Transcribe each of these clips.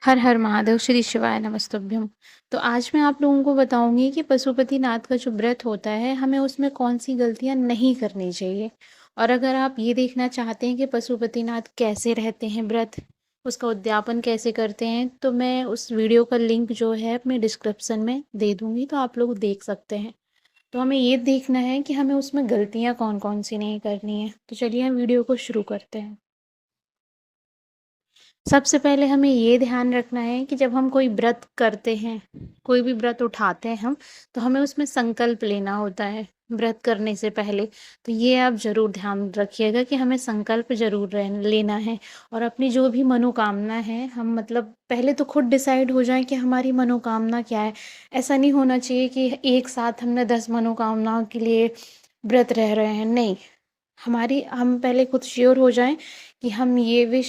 हर हर महादेव, श्री शिवाय नमस्तुभ्यम। तो आज मैं आप लोगों को बताऊंगी कि पशुपतिनाथ का जो व्रत होता है, हमें उसमें कौन सी गलतियां नहीं करनी चाहिए। और अगर आप ये देखना चाहते हैं कि पशुपतिनाथ कैसे रहते हैं व्रत, उसका उद्यापन कैसे करते हैं, तो मैं उस वीडियो का लिंक जो है अपने डिस्क्रिप्शन में दे दूंगी, तो आप लोग देख सकते हैं। तो हमें ये देखना है कि हमें उसमें गलतियां कौन कौन सी नहीं करनी है। तो चलिए हम वीडियो को शुरू करते हैं। सबसे पहले हमें ये ध्यान रखना है कि जब हम कोई व्रत करते हैं, कोई भी व्रत उठाते हैं हम, तो हमें उसमें संकल्प लेना होता है व्रत करने से पहले। तो ये आप ज़रूर ध्यान रखिएगा कि हमें संकल्प ज़रूर लेना है। और अपनी जो भी मनोकामना है, हम मतलब पहले तो खुद डिसाइड हो जाए कि हमारी मनोकामना क्या है। ऐसा नहीं होना चाहिए कि एक साथ हमने 10 मनोकामनाओं के लिए व्रत रह रहे हैं, नहीं। हम पहले खुद श्योर हो जाएं कि हम ये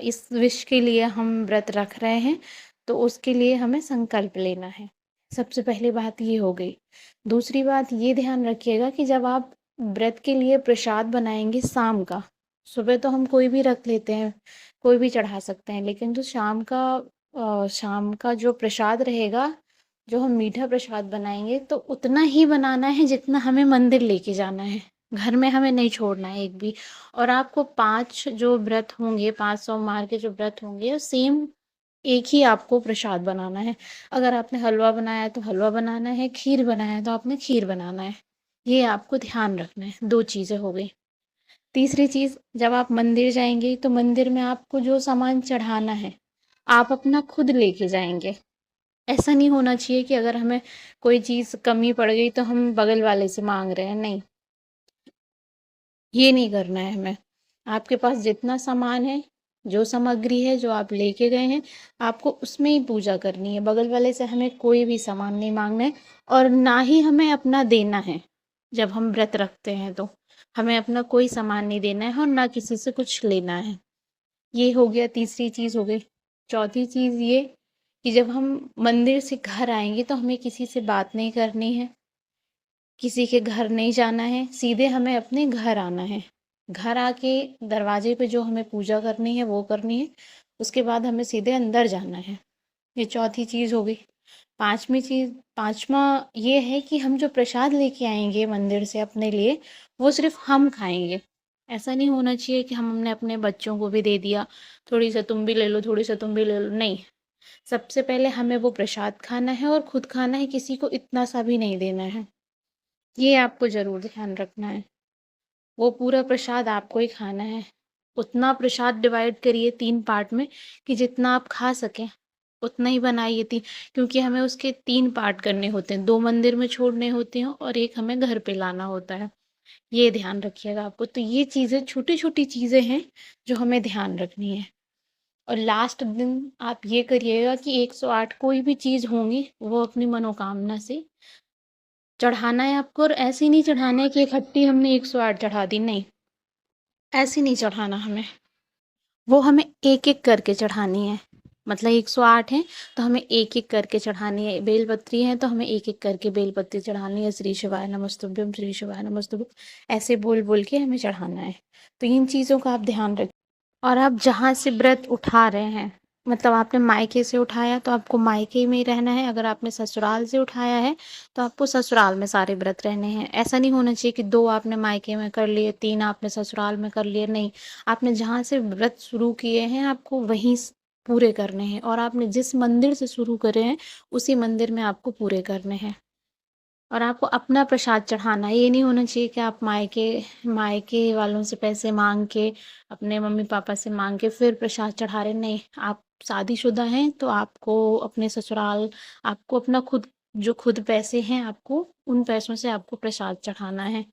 इस विश के लिए हम व्रत रख रहे हैं, तो उसके लिए हमें संकल्प लेना है। सबसे पहली बात ये हो गई। दूसरी बात ये ध्यान रखिएगा कि जब आप व्रत के लिए प्रसाद बनाएंगे शाम का, सुबह तो हम कोई भी रख लेते हैं, कोई भी चढ़ा सकते हैं, लेकिन जो शाम का जो प्रसाद रहेगा, जो हम मीठा प्रसाद बनाएंगे, तो उतना ही बनाना है जितना हमें मंदिर लेके जाना है। घर में हमें नहीं छोड़ना है एक भी। और आपको 5 जो व्रत होंगे, 5 सोमवार के जो व्रत होंगे, सेम एक ही आपको प्रसाद बनाना है। अगर आपने हलवा बनाया है तो हलवा बनाना है, खीर बनाया है तो आपने खीर बनाना है। ये आपको ध्यान रखना है। 2 चीज़ें हो गई। तीसरी चीज़, जब आप मंदिर जाएंगे तो मंदिर में आपको जो सामान चढ़ाना है, आप अपना खुद लेके जाएंगे। ऐसा नहीं होना चाहिए कि अगर हमें कोई चीज़ कमी पड़ गई तो हम बगल वाले से मांग रहे हैं, नहीं। ये नहीं करना है हमें। आपके पास जितना सामान है, जो सामग्री है, जो आप लेके गए हैं, आपको उसमें ही पूजा करनी है। बगल वाले से हमें कोई भी सामान नहीं मांगना है, और ना ही हमें अपना देना है। जब हम व्रत रखते हैं तो हमें अपना कोई सामान नहीं देना है और ना किसी से कुछ लेना है। ये हो गया, तीसरी चीज़ हो गई। चौथी चीज़ ये कि जब हम मंदिर से घर आएंगे तो हमें किसी से बात नहीं करनी है, किसी के घर नहीं जाना है, सीधे हमें अपने घर आना है। घर आके दरवाजे पे जो हमें पूजा करनी है वो करनी है, उसके बाद हमें सीधे अंदर जाना है। ये चौथी चीज़ हो गई। पांचवा ये है कि हम जो प्रसाद लेके आएंगे मंदिर से अपने लिए, वो सिर्फ हम खाएंगे। ऐसा नहीं होना चाहिए कि हमने अपने बच्चों को भी दे दिया, थोड़ी सा तुम भी ले लो, थोड़ी सा तुम भी ले लो, नहीं। सबसे पहले हमें वो प्रसाद खाना है और खुद खाना है, किसी को इतना सा भी नहीं देना है। ये आपको ज़रूर ध्यान रखना है। वो पूरा प्रसाद आपको ही खाना है। उतना प्रसाद डिवाइड करिए 3 पार्ट में कि जितना आप खा सकें, उतना ही बनाइए। क्योंकि हमें उसके 3 पार्ट करने होते हैं, 2 मंदिर में छोड़ने होते हैं और 1 हमें घर पे लाना होता है। ये ध्यान रखिएगा आपको। तो ये चीज़ें, छोटी-छोटी चीज़ें हैं जो हमें ध्यान रखनी है। और लास्ट दिन आप ये करिएगा कि 108 कोई भी चीज़ होंगी, वो अपनी मनोकामना से चढ़ाना है आपको। और ऐसे नहीं चढ़ाना है कि इकट्ठी हमने 108 चढ़ा दी, नहीं। ऐसे नहीं चढ़ाना हमें। वो हमें एक-एक करके चढ़ानी है। मतलब 108 हैं तो हमें एक-एक करके चढ़ानी है। बेलपत्री है तो हमें एक-एक करके बेलपत्री चढ़ानी है। श्री शिवाय नमस्तुभ्यम, श्री शिवाय नमस्तुभ्यम, ऐसे बोल-बोल के हमें चढ़ाना है। तो इन चीज़ों का आप ध्यान रखें। और आप जहाँ से व्रत उठा रहे हैं, मतलब आपने मायके से उठाया तो आपको मायके में ही रहना है। अगर आपने ससुराल से उठाया है तो आपको ससुराल में सारे व्रत रहने हैं। ऐसा नहीं होना चाहिए कि 2 आपने मायके में कर लिए, 3 आपने ससुराल में कर लिए, नहीं। आपने जहाँ से व्रत शुरू किए हैं, आपको वहीं पूरे करने हैं। और आपने जिस मंदिर से शुरू करे हैं, उसी मंदिर में आपको पूरे करने हैं। और आपको अपना प्रसाद चढ़ाना है। ये नहीं होना चाहिए कि आप मायके मायके वालों से पैसे मांग के, अपने मम्मी पापा से मांग के फिर प्रसाद चढ़ा रहे, नहीं। आप शादीशुदा हैं तो आपको अपने ससुराल, आपको अपना खुद पैसे हैं, आपको उन पैसों से आपको प्रसाद चढ़ाना है।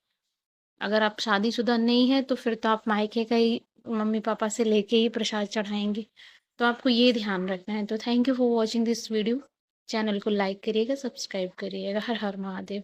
अगर आप शादीशुदा नहीं हैं तो फिर तो आप मायके का ही मम्मी पापा से लेके ही प्रसाद चढ़ाएंगे। तो आपको ये ध्यान रखना है। तो thank you for watching this video. Channel को लाइक करिएगा, सब्सक्राइब करिएगा। हर हर महादेव।